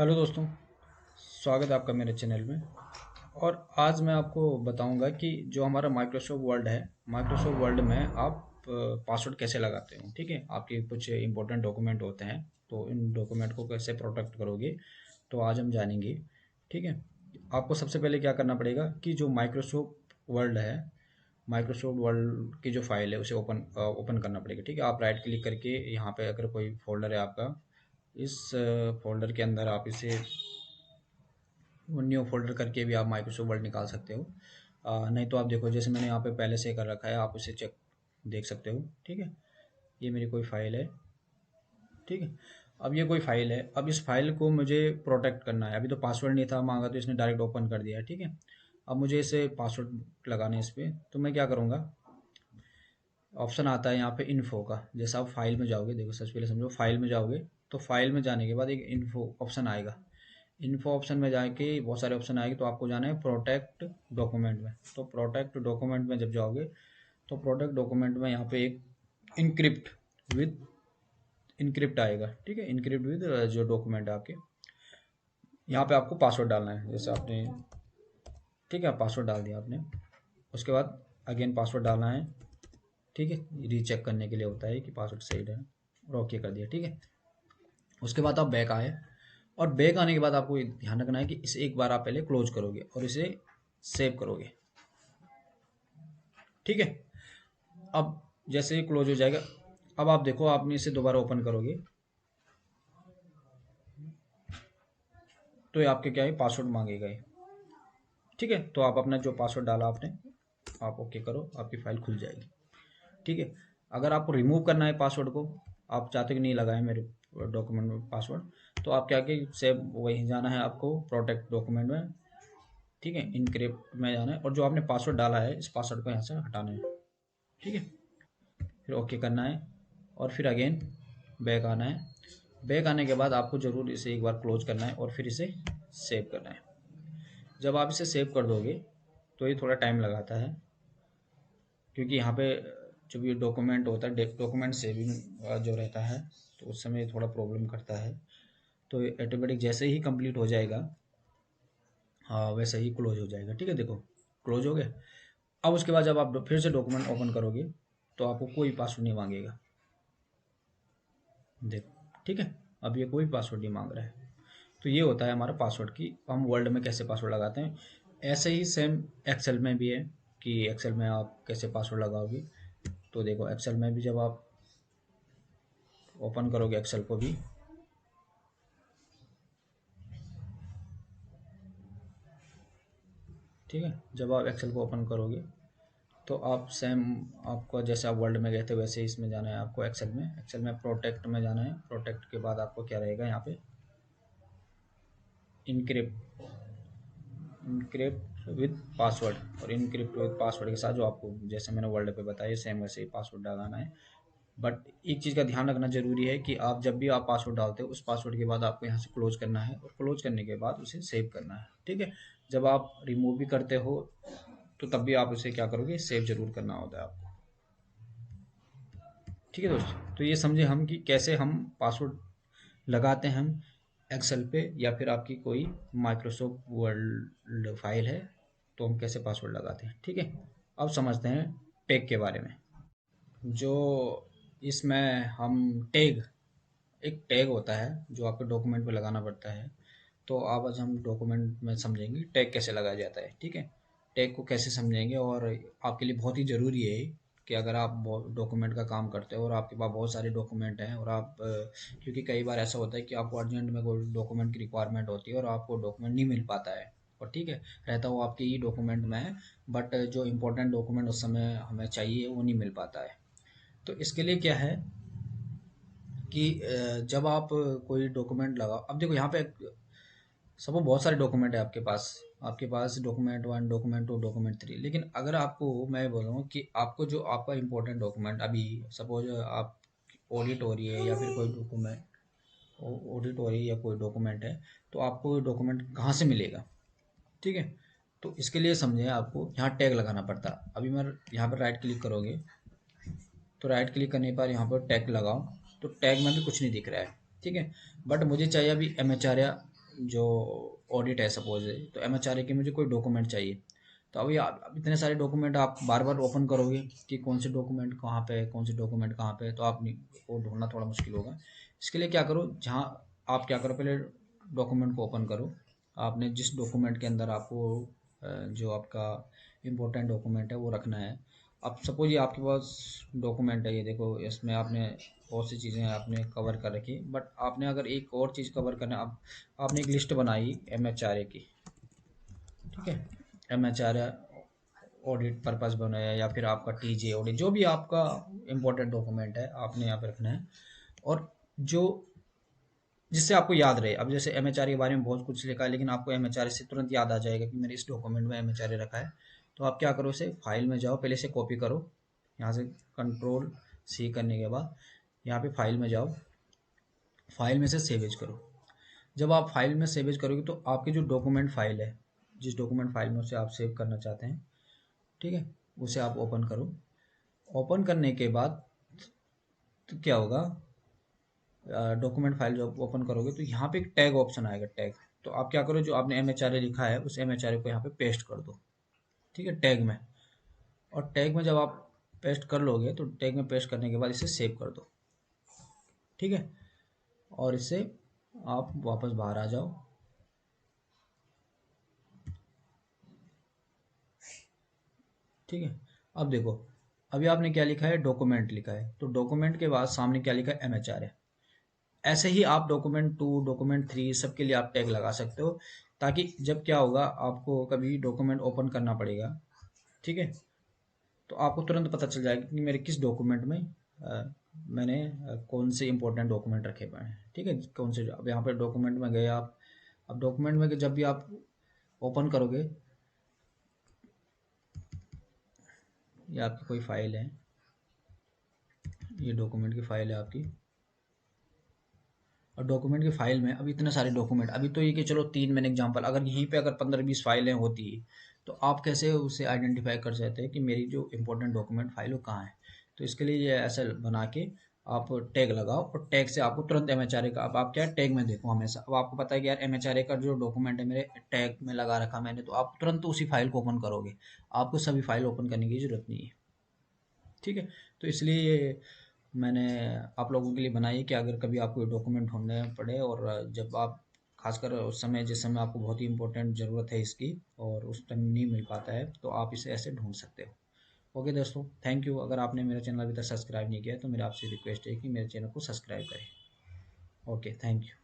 Hello दोस्तों, स्वागत है आपका मेरे चैनल में। और आज मैं आपको बताऊंगा कि जो हमारा माइक्रोसॉफ्ट वर्ड है, माइक्रोसॉफ्ट वर्ड में आप पासवर्ड कैसे लगाते हो। ठीक है, आपके कुछ इंपॉर्टेंट डॉक्यूमेंट होते हैं, तो इन डॉक्यूमेंट को कैसे प्रोटेक्ट करोगे, तो आज हम जानेंगे। ठीक है, आपको सबसे पहले क्या करना पड़ेगा कि जो माइक्रोसॉफ्ट वर्ड है, माइक्रोसॉफ्ट वर्ड की जो फाइल है उसे ओपन करना पड़ेगा। ठीक है, आप राइट क्लिक करके यहाँ पे अगर कोई फोल्डर है आपका, इस फोल्डर के अंदर आप इसे न्यू फोल्डर करके भी आप माइक्रोसॉफ्ट वर्ड निकाल सकते हो। नहीं तो आप देखो, जैसे मैंने यहाँ पे पहले से कर रखा है, आप इसे चेक देख सकते हो। ठीक है, ये मेरी कोई फाइल है। ठीक है, अब ये कोई फाइल है, अब इस फाइल को मुझे प्रोटेक्ट करना है। अभी तो पासवर्ड नहीं था मांगा, तो इसने डायरेक्ट ओपन कर दिया है। ठीक है, अब मुझे इसे पासवर्ड लगाना है इस पर, तो मैं क्या करूँगा, ऑप्शन आता है यहाँ पे इन्फो का। जैसे आप फाइल में जाओगे, देखो सबसे पहले समझो, फाइल में जाओगे तो फाइल में जाने के बाद एक इन्फो ऑप्शन आएगा। इन्फो ऑप्शन में जाके बहुत सारे ऑप्शन आएंगे, तो आपको जाना है प्रोटेक्ट डॉक्यूमेंट में। तो प्रोटेक्ट डॉक्यूमेंट में जब जाओगे, तो प्रोटेक्ट डॉक्यूमेंट में यहाँ पे एक इनक्रिप्ट विद इनक्रिप्ट आएगा। ठीक है, इनक्रिप्ट विद जो डॉक्यूमेंट है आपके, यहाँ पे आपको पासवर्ड डालना है। जैसे आपने, ठीक है, पासवर्ड डाल दिया आपने, उसके बाद अगेन पासवर्ड डालना है। ठीक है, रीचेक करने के लिए होता है कि पासवर्ड सही है, और ओके कर दिया। ठीक है, उसके बाद आप बैक आए, और बैक आने के बाद आपको ध्यान रखना है कि इसे एक बार आप पहले क्लोज करोगे और इसे सेव करोगे। ठीक है, अब जैसे ही क्लोज हो जाएगा, अब आप देखो, आपने इसे दोबारा ओपन करोगे तो ये आपके क्या है, पासवर्ड मांगेगा ये। ठीक है, तो आप अपना जो पासवर्ड डाला आपने, आप ओके करो, आपकी फाइल खुल जाएगी। ठीक है, अगर आपको रिमूव करना है पासवर्ड को, आप चाहते कि नहीं लगाए मेरे डॉक्यूमेंट में पासवर्ड, तो आप क्या कि सेव वहीं जाना है आपको, प्रोटेक्ट डॉक्यूमेंट में। ठीक है, इनक्रिप्ट में जाना है, और जो आपने पासवर्ड डाला है, इस पासवर्ड को यहाँ से हटाना है। ठीक है, फिर ओके करना है, और फिर अगेन बैक आना है। बैक आने के बाद आपको ज़रूर इसे एक बार क्लोज करना है, और फिर इसे सेव करना है। जब आप इसे सेव कर दोगे, तो ये थोड़ा टाइम लगाता है, क्योंकि यहाँ पे जब ये डॉक्यूमेंट होता है, डॉक्यूमेंट सेविंग जो रहता है, तो उस समय थोड़ा प्रॉब्लम करता है। तो ये ऑटोमेटिक जैसे ही कंप्लीट हो जाएगा, हाँ, वैसे ही क्लोज हो जाएगा। ठीक है, देखो क्लोज हो गया। अब उसके बाद जब आप फिर से डॉक्यूमेंट ओपन करोगे, तो आपको कोई पासवर्ड नहीं मांगेगा। देखो, ठीक है, अब ये कोई पासवर्ड नहीं मांग रहा है। तो ये होता है हमारा पासवर्ड की, हम वर्ड में कैसे पासवर्ड लगाते हैं। ऐसे ही सेम एक्सेल में भी है कि एक्सेल में आप कैसे पासवर्ड लगाओगे। तो देखो, एक्सेल में भी जब आप ओपन करोगे एक्सेल को भी, ठीक है, जब आप एक्सेल को ओपन करोगे, तो आप सेम, आपको जैसे आप वर्ल्ड में गए थे वैसे ही इसमें जाना है आपको। एक्सेल में, एक्सेल में प्रोटेक्ट में जाना है। प्रोटेक्ट के बाद आपको क्या रहेगा यहाँ पे, इनक्रिप्ट, इनक्रिप्ट विद पासवर्ड। और इनक्रिप्ट विद पासवर्ड के साथ जो आपको, जैसे मैंने वर्ल्ड पे बताया, सेम वैसे ही पासवर्ड डालना है। बट एक चीज़ का ध्यान रखना जरूरी है कि आप जब भी आप पासवर्ड डालते हो, उस पासवर्ड के बाद आपको यहाँ से क्लोज करना है, और क्लोज करने के बाद उसे सेव करना है। ठीक है, जब आप रिमूव भी करते हो, तो तब भी आप उसे क्या करोगे, सेव जरूर करना होता है आपको। ठीक है दोस्तों, तो ये समझे हम कि कैसे हम पासवर्ड लगाते हैं हम एक्सेल पे, या फिर आपकी कोई माइक्रोसॉफ्ट वर्ड फाइल है, तो हम कैसे पासवर्ड लगाते हैं। ठीक है, अब समझते हैं टैग के बारे में। जो इसमें हम टैग, एक टैग होता है जो आपके डॉक्यूमेंट पे लगाना पड़ता है। तो आप, आज हम डॉक्यूमेंट में समझेंगे टैग कैसे लगाया जाता है। ठीक है, टैग को कैसे समझेंगे, और आपके लिए बहुत ही ज़रूरी है कि अगर आप डॉक्यूमेंट का काम करते हो और आपके पास बहुत सारे डॉक्यूमेंट हैं, और आप क्योंकि कई बार ऐसा होता है कि आपको अर्जेंट में कोई डॉक्यूमेंट की रिक्वायरमेंट होती है, और आपको डॉक्यूमेंट नहीं मिल पाता है, और ठीक है, रहता वो आपके ही डॉक्यूमेंट में है, बट जो इम्पोर्टेंट डॉक्यूमेंट उस समय हमें चाहिए वो नहीं मिल पाता है। तो इसके लिए क्या है कि जब आप कोई डॉक्यूमेंट लगाओ, अब देखो यहाँ पे सब बहुत सारे डॉक्यूमेंट है आपके पास document one, document two, document three. लेकिन अगर आपको मैं बोल रहा हूँ कि आपको जो आपका इंपॉर्टेंट डॉक्यूमेंट, अभी सपोज आप ऑडिट हो रही है, या फिर कोई डॉक्यूमेंट ऑडिट हो रही है, या कोई डॉक्यूमेंट है, तो आपको डॉक्यूमेंट कहाँ से मिलेगा। ठीक है, तो इसके लिए समझे, आपको यहाँ टैग लगाना पड़ता है। अभी मैं यहाँ पर राइट क्लिक करोगे, तो राइट क्लिक करने पर यहाँ पर टैग लगाओ, तो टैग में भी कुछ नहीं दिख रहा है। ठीक है, बट मुझे चाहिए अभी एम एच आर या जो ऑडिट है सपोज है, तो एमएचआरए के मुझे कोई डॉक्यूमेंट चाहिए। तो अभी आप अब इतने सारे डॉक्यूमेंट आप बार बार ओपन करोगे कि कौन से डॉक्यूमेंट कहाँ पे है, कौन से डॉक्यूमेंट कहाँ पे है, तो आप वो ढूंढना थोड़ा मुश्किल होगा। इसके लिए क्या करो, जहाँ आप क्या करो, पहले डॉक्यूमेंट को ओपन करो। आपने जिस डॉक्यूमेंट के अंदर आपको जो आपका इम्पोर्टेंट डॉक्यूमेंट है वो रखना है। अब सपोज ये आपके पास डॉक्यूमेंट है, ये देखो इसमें आपने बहुत सी चीज़ें आपने कवर कर रखी, बट आपने अगर एक और चीज़ कवर करना, आप आपने एक लिस्ट बनाई एमएचआरए की, ठीक है, एमएचआरए ऑडिट पर्पस बनाया या फिर आपका टीजे ऑडिट, जो भी आपका इम्पोर्टेंट डॉक्यूमेंट है आपने यहाँ पे रखना है। और जो जिससे आपको याद रहे, अब जैसे एमएचआरए के बारे में बहुत कुछ लिखा है, लेकिन आपको एमएचआरए से तुरंत याद आ जाएगा कि मेरे इस डॉक्यूमेंट में एमएचआरए रखा है। तो आप क्या करो, इसे फाइल में जाओ, पहले से कॉपी करो, यहाँ से कंट्रोल सी करने के बाद यहाँ पे फाइल में जाओ, फाइल में से सेवेज करो। जब आप फाइल में सेवेज करोगे तो आपकी जो डॉक्यूमेंट फाइल है, जिस डॉक्यूमेंट फाइल में उसे आप सेव करना चाहते हैं, ठीक है, उसे आप ओपन करो। ओपन करने के बाद तो क्या होगा, डॉक्यूमेंट फाइल जब ओपन करोगे तो यहाँ पे एक टैग ऑप्शन आएगा, टैग। तो आप क्या करो, जो आपने एमएचआरए लिखा है उस एमएचआरए को यहाँ पे पेस्ट कर दो, ठीक है, टैग में। और टैग में जब आप पेस्ट कर लोगे तो टैग में पेस्ट करने के बाद इसे सेव कर दो, ठीक है। और इससे आप वापस बाहर आ जाओ, ठीक है। अब देखो, अभी आपने क्या लिखा है, डॉक्यूमेंट लिखा है, तो डॉक्यूमेंट के बाद सामने क्या लिखा है, एमएचआरए। ऐसे ही आप डॉक्यूमेंट 2 डॉक्यूमेंट 3 सबके लिए आप टैग लगा सकते हो, ताकि जब क्या होगा, आपको कभी डॉक्यूमेंट ओपन करना पड़ेगा, ठीक है, तो आपको तुरंत पता चल जाएगा कि मेरे किस डॉक्यूमेंट में मैंने कौन से इंपॉर्टेंट डॉक्यूमेंट रखे हुए हैं, ठीक है, कौन से। अब यहाँ पे डॉक्यूमेंट में गए आप, अब डॉक्यूमेंट में जब भी आप ओपन करोगे, ये आपकी कोई फाइल है, ये डॉक्यूमेंट की फाइल है आपकी। और डॉक्यूमेंट की फाइल में अब इतने सारे डॉक्यूमेंट, अभी तो ये कि चलो 3 मैंने एग्जांपल, अगर यहीं पे अगर 15-20 फाइलें होती तो आप कैसे उसे आइडेंटिफाई कर सकते हैं कि मेरी जो इंपॉर्टेंट डॉक्यूमेंट फाइल वो कहाँ है। तो इसके लिए ये ऐसा बना के आप टैग लगाओ, और टैग से आपको तुरंत एमएचआरए का, अब आप क्या टैग में देखो हमेशा, अब आपको पता है कि यार एमएचआरए का जो डॉक्यूमेंट है मेरे टैग में लगा रखा मैंने, तो आप तुरंत उसी फाइल को ओपन करोगे, आपको सभी फाइल ओपन करने की जरूरत नहीं है, ठीक है। तो इसलिए ये मैंने आप लोगों के लिए बनाई है कि अगर कभी आपको डॉक्यूमेंट ढूंढने पड़े, और जब आप खासकर उस समय, जिस समय आपको बहुत ही इंपॉर्टेंट ज़रूरत है इसकी और उस टाइम नहीं मिल पाता है, तो आप इसे ऐसे ढूंढ सकते हो। ओके दोस्तों, थैंक यू। अगर आपने मेरा चैनल अभी तक सब्सक्राइब नहीं किया है तो मेरा आपसे रिक्वेस्ट है कि मेरे चैनल को सब्सक्राइब करें। Okay, thank you.